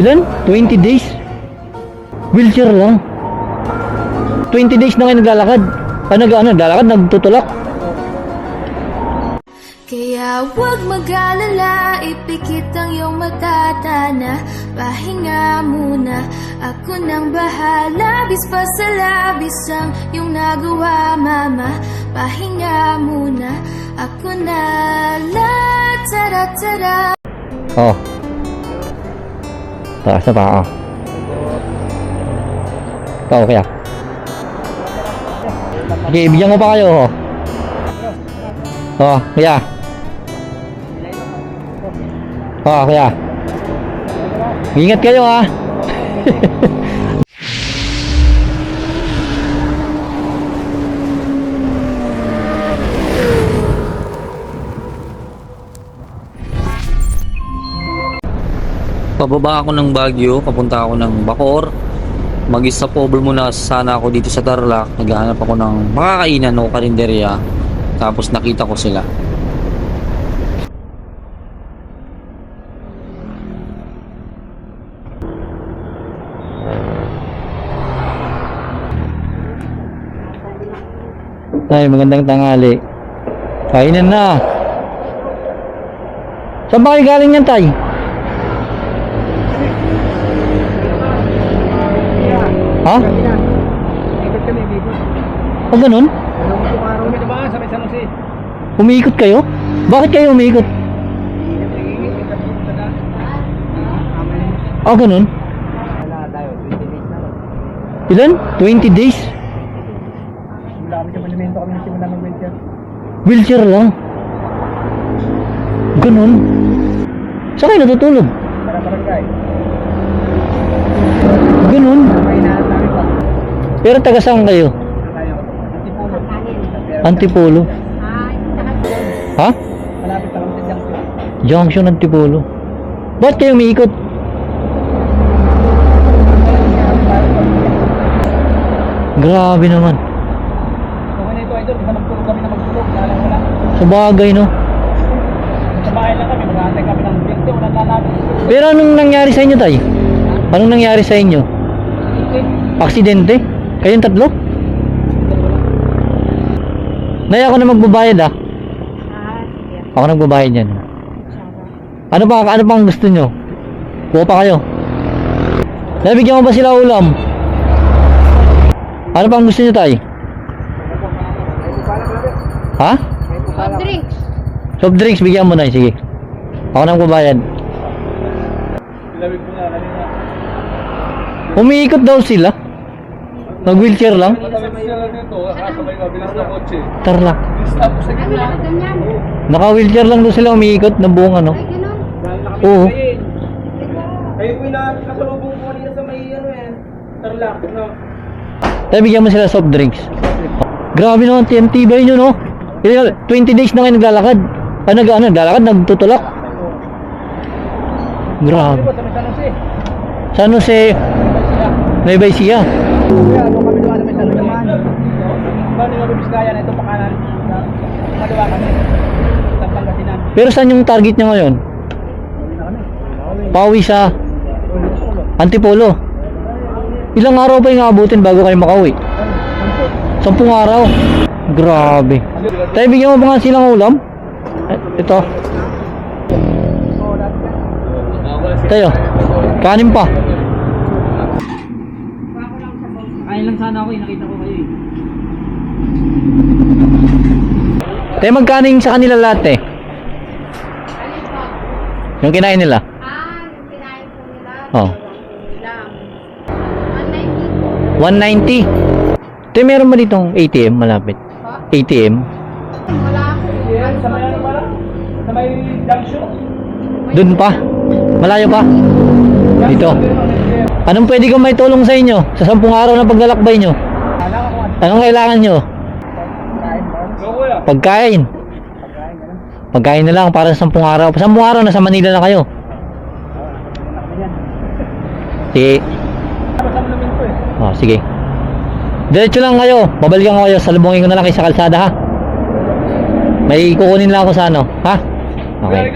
Ilan? 20 days? Wheelchair lang. 20 days na kayo naglalakad. Naglalakad, nagtutulak. Kaya huwag mag-alala, ipikit ang iyong mata, na pahinga muna. Ako nang bahala, bis pa sa labis ang iyong nagawa, mama. Pahinga muna, ako na lang, tara-tara. Oh. Taas na pa, oh. Ikaw, kaya. Okay, bigyan ko pa kayo, oh. Oh, kaya. Oh, kaya. Ingat kayo, ha. Pababa ako ng Baguio, papunta ako ng Bacoor. Mag-stop over muna sana ako dito sa Tarlac. Naghahanap ako ng makakainan o karinderya. Tapos nakita ko sila. Tay, magandang tanghali. Kainan na. Saan ba kayo galing yan, Tay? Ha? O ganun? Umiikot kayo? Bakit kayo umiikot? O ganun? Ilan? 20 days? Wheelchair lang. Ganun? Saan kayo natutulog? Ganun? Pero taga saan kayo? Antipolo. Ha? Junction Antipolo. Ba't kayo umiikot? Grabe naman. Sa bagay, no? Pero anong nangyari sa inyo, Tay? Anong nangyari sa inyo? Aksidente? Kayong tatlo? Nay, ako na magbabayad, ah. Ako nagbabayad yan. Ano pang gusto nyo? Kuha pa kayo. Nabigyan mo ba sila ulam? Ano pang gusto nyo, Tay? Ha? Soft drinks. Soft drinks, bigyan mo na. Sige. Ako nang babayad. Umiikot daw sila. Nag-wheelchair lang. Tarlac. Naka-wheelchair lang daw sila, umiikot na buong ano. Oo. Kayo po na kasalubong po kanina sa may Tarlac, no? Tayo bigyan mo sila soft drinks. Grabe naman, tibay nyo, no? 20 days na kayo naglalakad. Naglalakad, nagtutulak. Grabe. San Jose, Nueva Ecija. Ano kami naman may tanong naman. Paano yung Biskaya na ito pakanan? Kaliwa kami. Pangasinan. Pero saan yung target nyo ngayon? Pauwi sa Antipolo. Ilang araw pa yung aabutin bago kayo makauwi? 10 araw. Grabe. Tayo bigyan mo ba nga silang ulam? Ito. Tayo. Kanin pa. Kain lang sana ako, nakita ko kayo eh. Tayo magkano yung sa kanila lahat eh? Yung kinain nila? Yung kinain po nila. Oh. Lang. 190. Tayo meron ba ditong ATM malapit? ATM? Wala ako. Sa may ano pala? Sa may junction? Doon pa? Malayo pa? Dito. Anong pwede kong may tulong sa inyo? Sa 10 araw na paglalakbay nyo? Anong kailangan nyo? Pagkain. Pagkain na lang para sa 10 araw. 10 araw nasa Manila na kayo. Sige. Oh, sige. Diretso lang kayo. Babalikan ko kayo. Salubungin ko na lang kayo sa kalsada, ha? May kukunin lang ako sa ano, ha? Okay.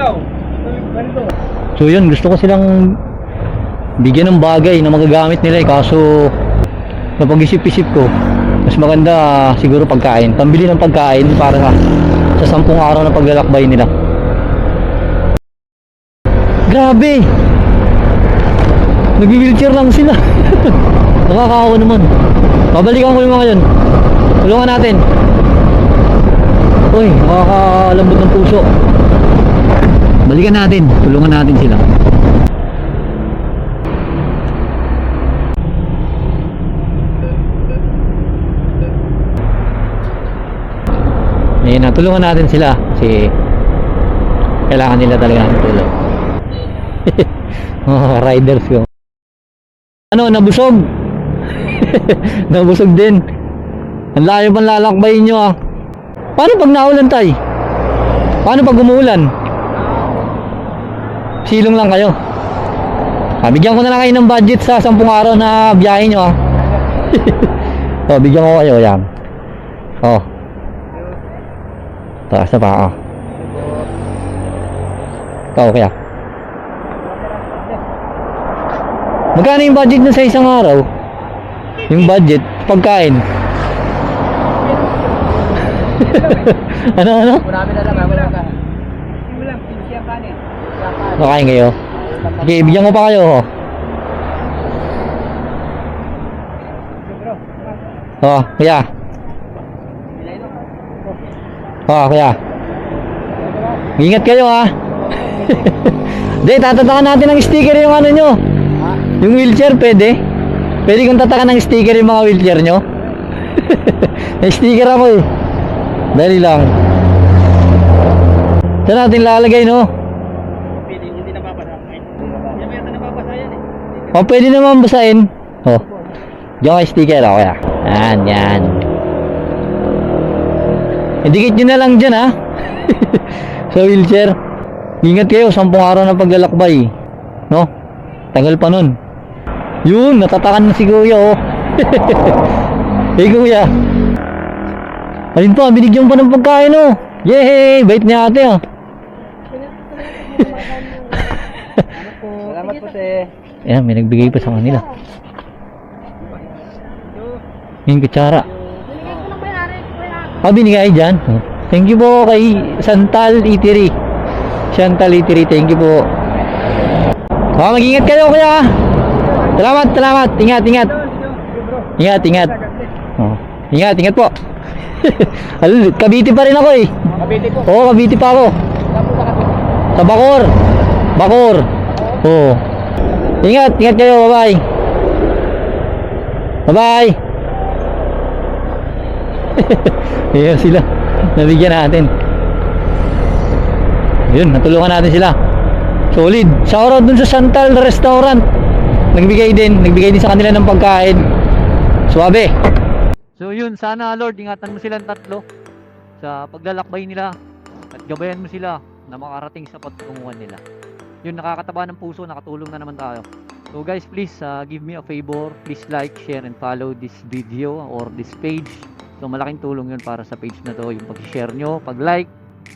So yun, gusto ko silang bigyan ng bagay na magagamit nila eh. Kaso napag-isip-isip ko, mas maganda siguro pagkain. Pambili ng pagkain para sa 10 araw na paglalakbay nila. Grabe! Nag-wheelchair lang sila. Nakakaawa naman. Babalikan ko yung mga yun. Tulungan natin. Uy, makakalambot ng puso. Balikan natin. Tulungan natin sila. Ayun na, tulungan natin sila kasi kailangan nila talaga ng tulong. Mga riders ko. Ano, nabusog? Nabusog din. Ang layo pang lalakbayin nyo ah. Paano pag naulan tay? Paano pag umuulan? Silong lang kayo. Bigyan ko na lang kayo ng budget sa 10 araw na biyahe nyo ah. Bigyan ko kayo yan. Taas na pa ako. Ikaw kaya. Magkano yung budget na sa isang araw? Yung budget, pagkain. Ano? Marami na lang, wala ka. Walang pinsya kanin. Nakain kayo? Sige, bigyan ko pa kayo. Kaya. Kaya. Ingat kayo ha. Hindi, tatatakan natin ng sticker yung ano nyo. Yung wheelchair, pwede. Pwede kong tatakan ng sticker yung mga wheelchair nyo. May sticker ako eh. Dali lang. Saan natin lalagay no? Hindi nababasa. Hindi na nababasa yan eh. Pwede naman basahin. Diyan kay sticker ako kaya. Yan. Idikit nyo na lang dyan ha. Sa wheelchair. Ingat kayo, 10 araw na paglalakbay. No? Tagal pa nun. Yun, natatakan na si kuya oh. Hey kuya. Ayun pa, binigyan pa ng pagkain oh. Yehey, bait niya ate oh. Salamat po sir. Ayan, may nagbigay pa sa kanila. Yung kutsara. Binigay dyan. Thank you po kay Chantal Eatery. Thank you po. Mag-ingat kayo kuya. Salamat. Ingat. Ingat po. Cavite pa rin ako eh. Cavite po. Oo, Cavite pa ako. Sa Bacoor. Oo. Ingat kayo. Bye. Ayan sila. Nabigyan natin. Yun, natulungan natin sila. Solid. Shoutout dun sa Chantal Restaurant. Nagbigay din sa kanila ng pagkain. Suwabe. So yun, sana Lord, ingatan mo silang tatlo sa paglalakbay nila at gabayan mo sila na makarating sa pagtunguhan nila. Yun, nakakataba ng puso, nakatulong na naman tayo. So guys, please give me a favor. Please like, share, and follow this video or this page. So malaking tulong yun para sa page na to, yung pag-share nyo, pag-like,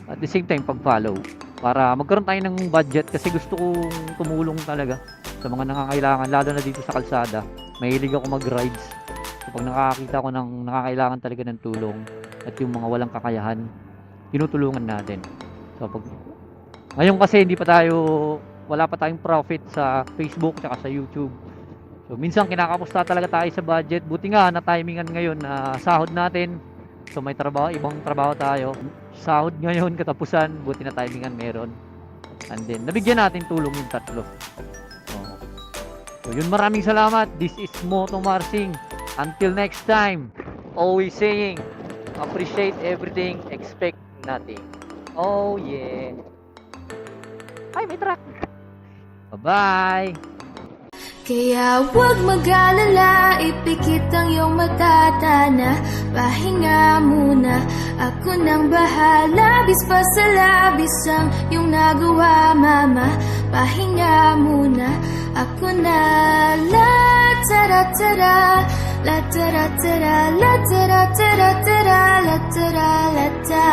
at the same time pag-follow. Para magkaroon tayo ng budget kasi gusto kong tumulong talaga sa mga nangangailangan, lalo na dito sa kalsada. Mahilig ako mag-rides. So pag nakakita ko ng nakakailangan talaga ng tulong at yung mga walang kakayahan, tinutulungan natin. So pag ngayon kasi wala pa tayong profit sa Facebook at sa YouTube. So minsan kinakamusta talaga tayo sa budget. Buti nga na timingan ngayon na sahod natin. So may ibang trabaho tayo. Sahod ngayon katapusan, buti na timingan meron. And then nabigyan natin tulong yung tatlo. So yun, maraming salamat. This is Moto Marsing. Until next time, always saying, appreciate everything, expect nothing. Oh yeah. Ay, may truck. Bye-bye. Kaya huwag mag-alala, ipikit ang iyong matatana. Pahinga muna, ako nang bahala. Labis pa sa labis ang iyong nagawa, mama. Pahinga muna, ako na. La tara tara, la tara tara, la tara tara tara, la tara la ta.